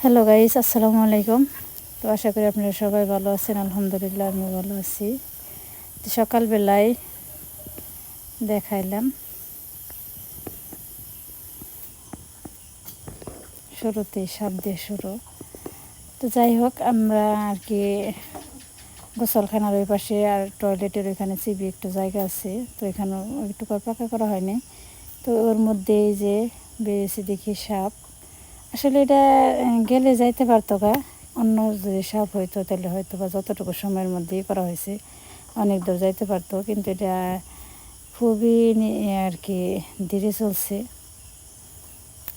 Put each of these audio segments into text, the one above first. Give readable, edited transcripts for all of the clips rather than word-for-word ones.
Hello guys, আসসালামু আলাইকুম। তো আশা করি আপনারা সবাই ভালো আছেন। আলহামদুলিল্লাহ আমি ভালো আছি। তো সকালবেলায় দেখাইলাম শুরুতেই সাপ দিয়ে শুরু। তো যাই হোক, আমরা আর কি গোসলখানার ওই পাশে আর টয়লেটের ওইখানে চিবি একটু জায়গা আছে, তো এখানেও একটু পাকা করা হয়নি। তো ওর মধ্যে এই যে বেরিয়েছে দেখি সাপ। আসলে এটা গেলে যাইতে পারতো গা, অন্য যদি সাপ হইতো তাহলে হয়তো বা যতটুকু সময়ের মধ্যেই করা হয়েছে অনেক দূর যাইতে পারতো, কিন্তু এটা খুবই আর কি ধীরে চলছে।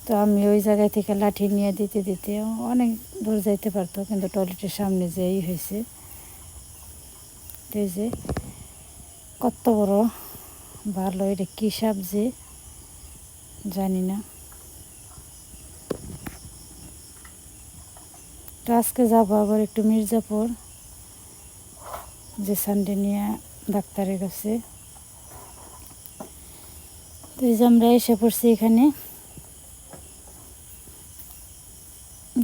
তো আমি ওই জায়গায় থেকে লাঠি নিয়ে দিতে দিতে অনেক দূর যাইতে পারতো, কিন্তু টয়লেটের সামনে যেই হয়েছে। এই যে কত বড় ভালো, এটা কী সাপ যে জানি না। তো আজকে যাবো আবার একটু মির্জাপুর, যে সানডে নিয়ে ডাক্তারের কাছে। তো এই যে আমরা এসে পড়ছি এখানে।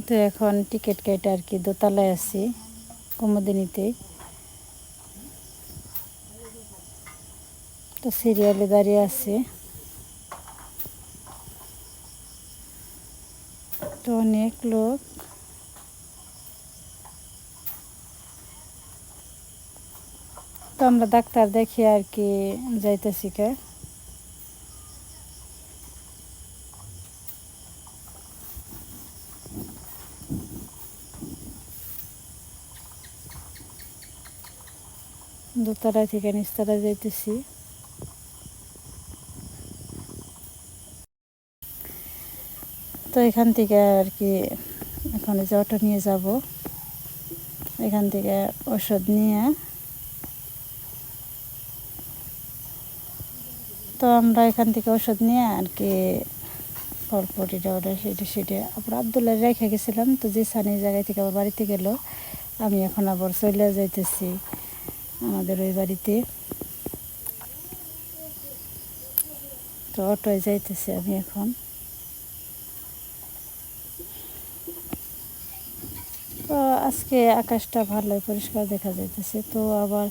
তো এখন টিকিট কেটে আর কি দোতলায় আছি, কুমুদিনীতে। তো সিরিয়ালে দাঁড়িয়ে আছে। তো অনেক লোক। তো আমরা ডাক্তার দেখি আর কি যাইতেছি কে। দোতলা থেকে নিচতলায় যাইতেছি। তো এখান থেকে আর কি এখন যে অটো নিয়ে যাব, এখান থেকে ওষুধ নিয়ে। তো আমরা এখান থেকে ওষুধ নিয়ে আর কি ফলপটিটা ওটা সেটা আবার আবদুল্লাহ রেখে গেছিলাম। তো যে সানি জায়গায় থেকে আবার বাড়িতে গেল, আমি এখন আবার চলে যাইতেছি আমাদের ওই বাড়িতে। তো অটোয় যাইতেছি আমি এখন। তো আজকে আকাশটা ভালোই পরিষ্কার দেখা যাইতেছে। তো আবার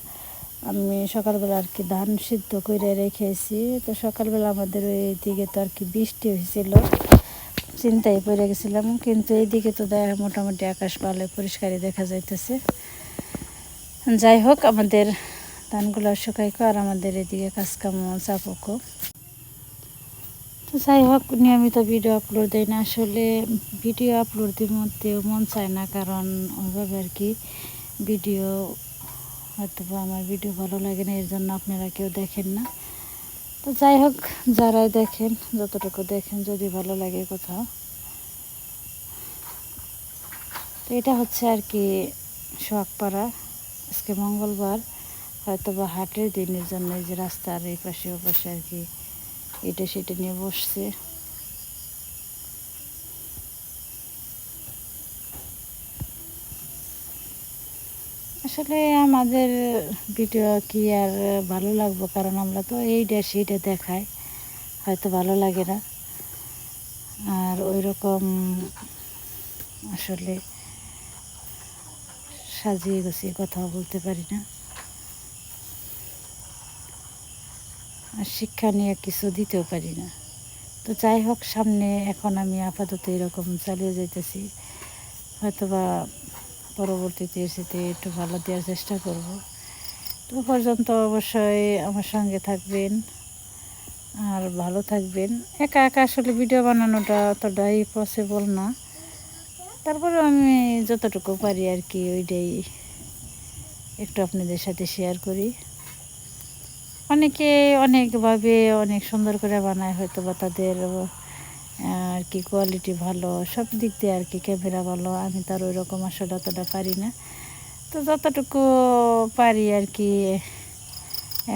আমি সকালবেলা আর কি ধান সিদ্ধ করে রেখেছি। তো সকালবেলা আমাদের ওই দিকে তো আর কি বৃষ্টি হয়েছিল, চিন্তায় পড়ে গেছিলাম, কিন্তু এইদিকে তো মোটামুটি আকাশ ভালোই পরিষ্কারই দেখা যাইতেছে। যাই হোক, আমাদের ধানগুলো শুকাইকো আর আমাদের এদিকে কাজকাম চাপুক। তো যাই হোক, নিয়মিত ভিডিও আপলোড দেয় না। আসলে ভিডিও আপলোড দিতে মন চায় না, কারণ ওইভাবে আর কি ভিডিও হয়তো আমার ভিডিও ভালো লাগে না, এর জন্য আপনারা কেউ দেখেন না। তো যাই হোক, যারাই দেখেন, যতটুকু দেখেন, যদি ভালো লাগে কোথাও। তো এটা হচ্ছে আর কি সোহাগপাড়া। আজকে মঙ্গলবার, হয়তো বা হাটের দিনের জন্য এই যে রাস্তার এই পাশে ও পাশে আর কি এটা সেটা নিয়ে বসছে। আসলে আমাদের ভিডিও কি আর ভালো লাগবে, কারণ আমরা তো এইটা সেইটা দেখাই, হয়তো ভালো লাগে না। আর ওই রকম আসলে সাজিয়ে গুছিয়ে কথা বলতে পারি না, আর শিক্ষা নিয়ে কিছু দিতেও পারি না। তো যাই হোক, সামনে এখন আমি আপাতত এরকম চালিয়ে যাইতেছি। হয়তোবা পরবর্তীতে এসেতে একটু ভালো দেওয়ার চেষ্টা করব। তো পর্যন্ত অবশ্যই আমার সঙ্গে থাকবেন আর ভালো থাকবেন। একা একা আসলে ভিডিও বানানোটা অতটাই পসিবল না, তারপরে আমি যতটুকু পারি আর কি ওইটাই একটু আপনাদের সাথে শেয়ার করি। অনেকে অনেকভাবে অনেক সুন্দর করে বানায়, হয়তো বা তাদের আর কি কোয়ালিটি ভালো, সব দিক দিয়ে আর কি ক্যামেরা ভালো। আমি তার ওই রকম আসলে অতটা পারি না। তো যতটুকু পারি আর কি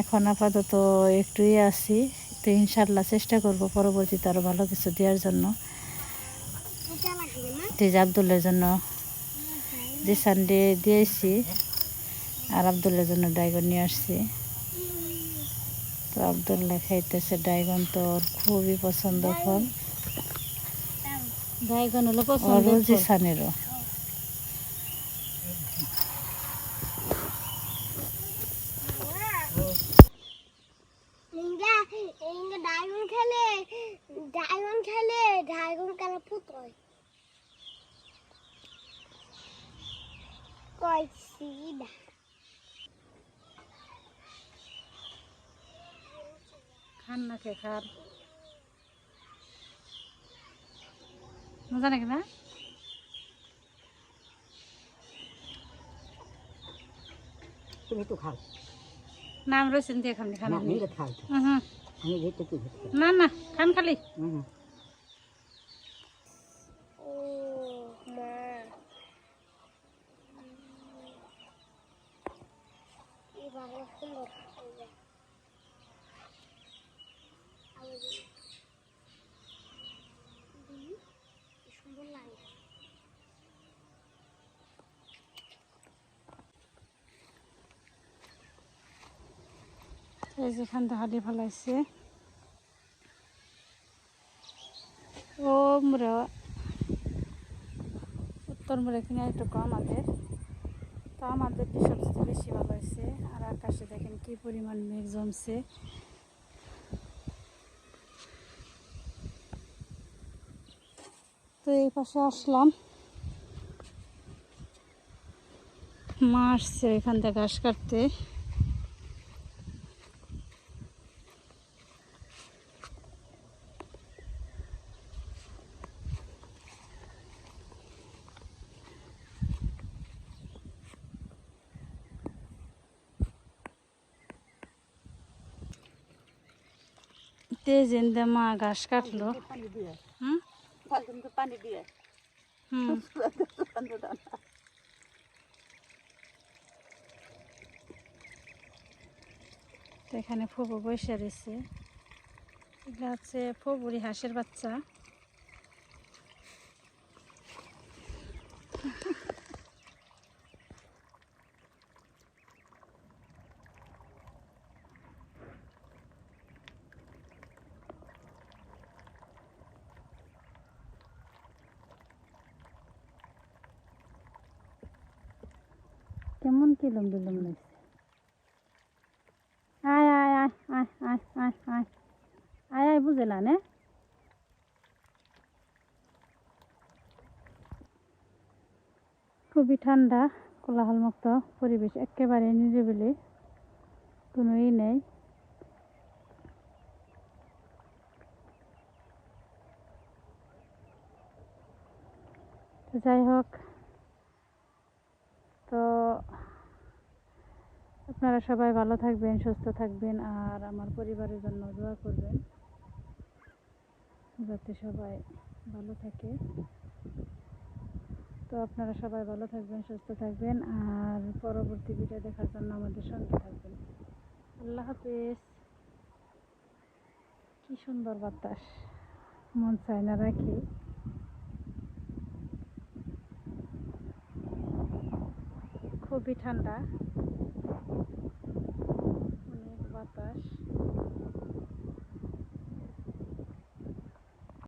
এখন আপাতত একটুই আছি। তো ইনশাল্লাহ চেষ্টা করব পরবর্তীতে আরও ভালো কিছু দেওয়ার জন্য। যে আবদুল্লার জন্য যে সানডে দিয়েছি, আর আবদুল্লার জন্য ড্রাগন নিয়ে আসছি। তো আবদুল্লাহ খাইতেছে ড্রাগন, তো ওর খুবই পছন্দ ফল। গাইগন হলো ওরও পছন্দের ফল। জিসানেরও। ডায়মন্ড খেলে ড্রাগন কালা ফুট হয় কইছি না খান না কে খান মজা নাকি না? তুমি তো খাও নাম রয়েছেন দিয়ে খান খান না নিলে খাও তো। হুম আমি যেতে কি হচ্ছে না না খান খালি ও মা এই বাংলা সুন্দর সুন্দর লাগে এই যে খান হালি ফেলাইছে ও মুরা উত্তর মুরা কিনে একটু কম আমাদের তো আমাদেরটি সবচেয়ে বেশি ভালো হয়েছে আর আকাশে দেখেন কি পরিমাণ মেঘ জমছে তো এই পাশে আসলাম মা আসছে এখান থেকে ঘাস কাটতে তেজেন্দা মা ঘাস কাটলো হুম পানি দিয়ে হুম তো এখানে ফুবু বসে রয়েছে এগুলো হচ্ছে ফুবুরি হাঁসের বাচ্চা কেমন কিলম বিলম লাগছে আয় আয় আয় আয় আয় আয় আয় আয় আয় বুঝলা নে খুবই ঠান্ডা কোলাহলমুক্ত পরিবেশ একেবারে নিরিবিলি কোনো ই নেই তো যাই হোক তো আপনারা সবাই ভালো থাকবেন সুস্থ থাকবেন আর আমার পরিবারের জন্য দোয়া করবেন যাতে সবাই ভালো থাকে তো আপনারা সবাই ভালো থাকবেন সুস্থ থাকবেন আর পরবর্তী ভিডিও দেখার জন্য আমাদের সঙ্গে থাকবেন আল্লাহ হাফেজ কি সুন্দর বাতাস মন চায় না রাখি খুবই ঠান্ডা অনেক বাতাস